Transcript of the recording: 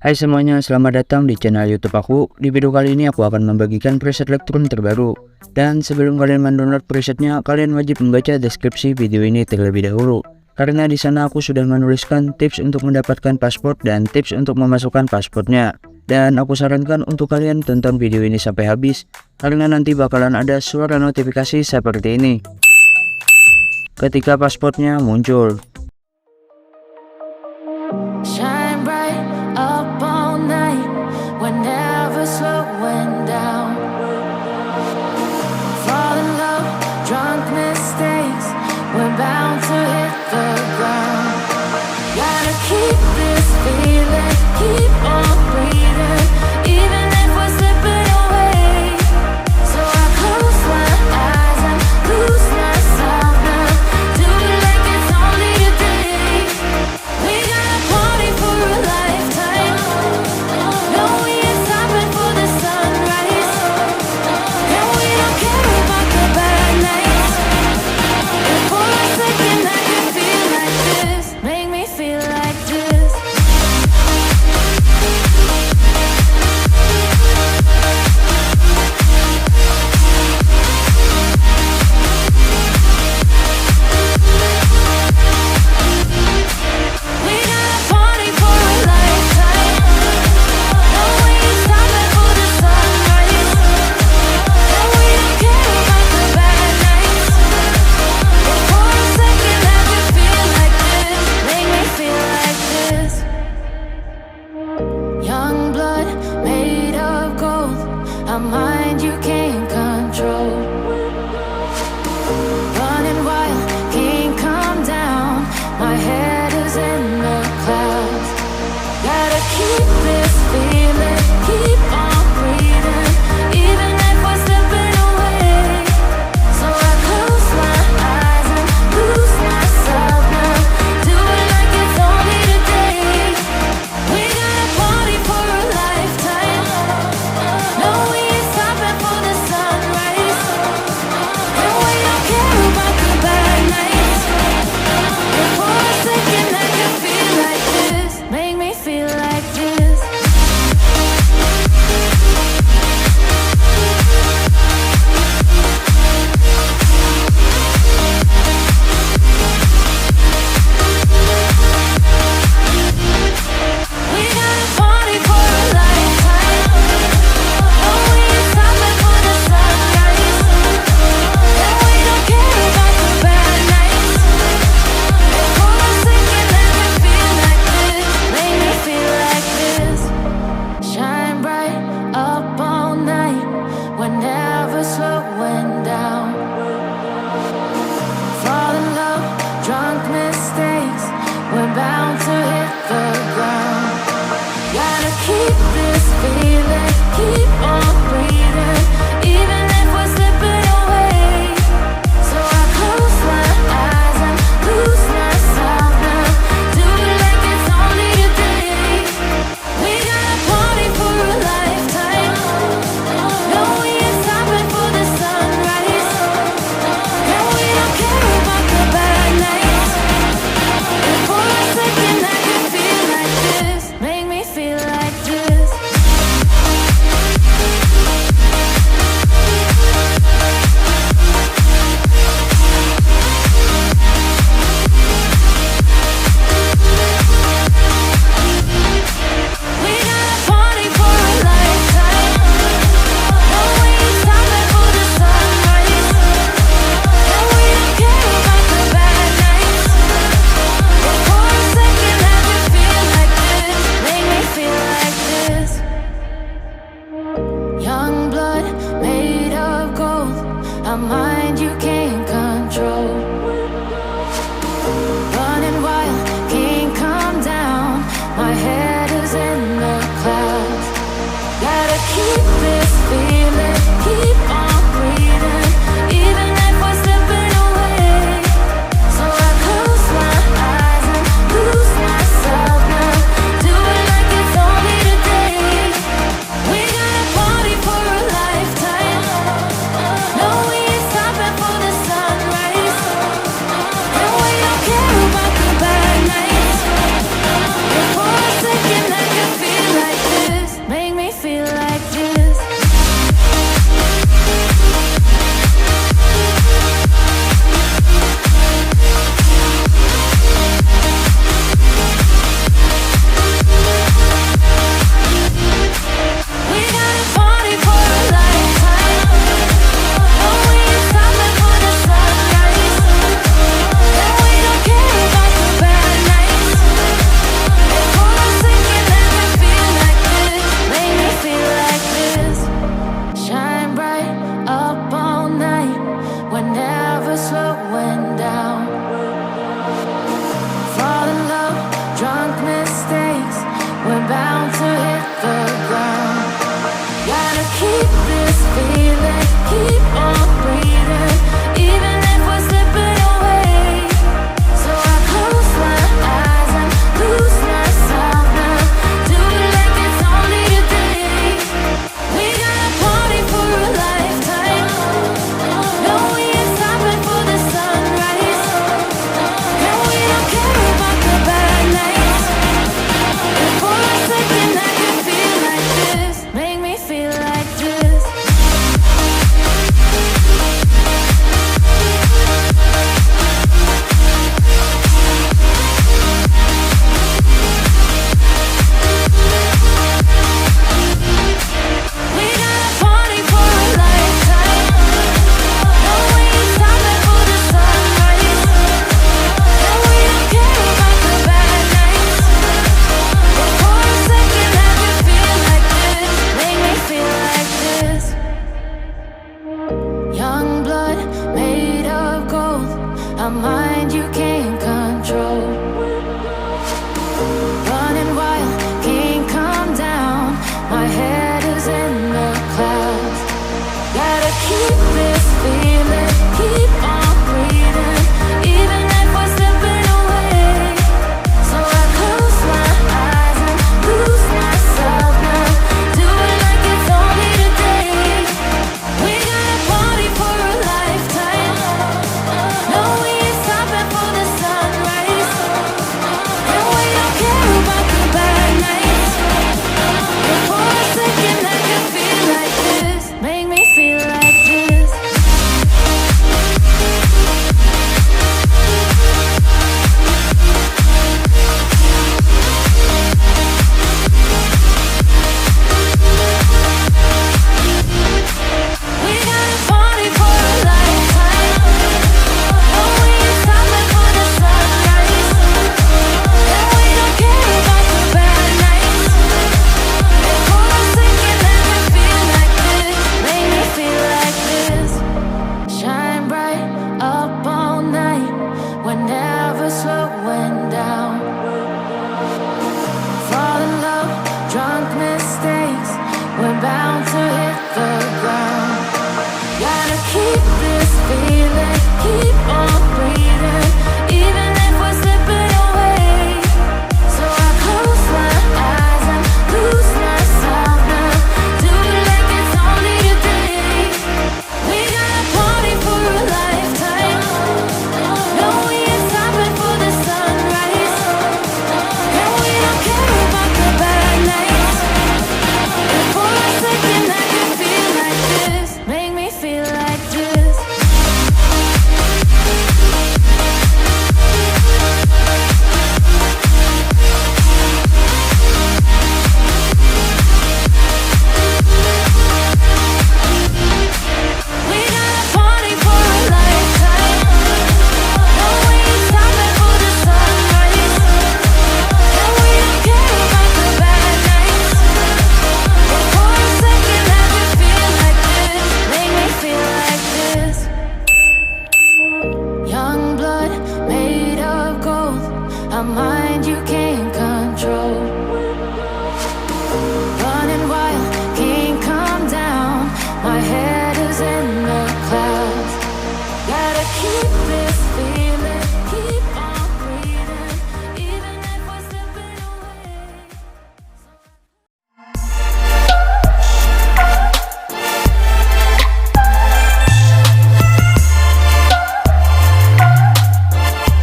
Hai semuanya, selamat datang di channel YouTube aku. Di video kali ini aku akan membagikan preset Lightroom terbaru. Dan sebelum kalian mendownload presetnya, kalian wajib membaca deskripsi video ini terlebih dahulu. Karena di sana aku sudah menuliskan tips untuk mendapatkan paspor dan tips untuk memasukkan paspornya. Dan aku sarankan untuk kalian tonton video ini sampai habis, karena nanti bakalan ada suara notifikasi seperti ini ketika paspornya muncul. Shine bright up all night, we're never slowing down. Fall in love, drunk mistakes, we're bound to hit the ground. Gotta keep this feeling, keep on breathing, even if we're slipping away. So I close my eyes and lose myself now, do it like it's only today. We got a party for a lifetime, no we ain't stopping for the sunrise, and we don't care about the bad nights. If for a second I can feel like this, make me feel like this. We got a party for a lifetime, no we ain't stopping for the sunrise, and we don't care about the bad nights. If for a second I can feel like this, make me feel like this. Young blood made of gold, a mind you can't control. Running wild, can't come down, my head is in the clouds. Gotta keep this feeling, keep on breathing, even if we're slipping away. So I close my eyes and lose myself now, do it like it's only today. We got a party for a lifetime, no we ain't stopping for the sunrise, and we don't care about the bad nights. If for a second I can feel like this, make me feel like this. We got a party for a lifetime, no we ain't stopping for the sunrise, and we don't care about the bad nights. If for a second I can feel like this, make me feel like this. Shine bright up all night, we're never slowing down. Fall in love, drunk mistakes, we're bound to hit the ground. Gotta keep this feeling, keep on breathing, even if we're slipping away. So I close my eyes and lose myself now, do it like it's only today. We got a party for a lifetime, no we ain't stopping for the sunrise, and we don't care about the bad nights. If for a second I falling down. Fall in love, drunk mistakes, we're bound to hit the ground. Gotta keep this feeling, keep on breathing, even if we're slipping away. So I close my eyes and lose myself now. Do it like it's only today. We got a party for a lifetime. No, we ain't stopping for the sunrise. No, we don't care about the bad nights. And for a second I can feel like this. Make me feel like this. We got a party for a lifetime. No, we ain't stopping for the sunrise. No, we don't care about the bad nights. But for a second I can feel like this. Make me feel like this. Young blood made of gold. A mind you can't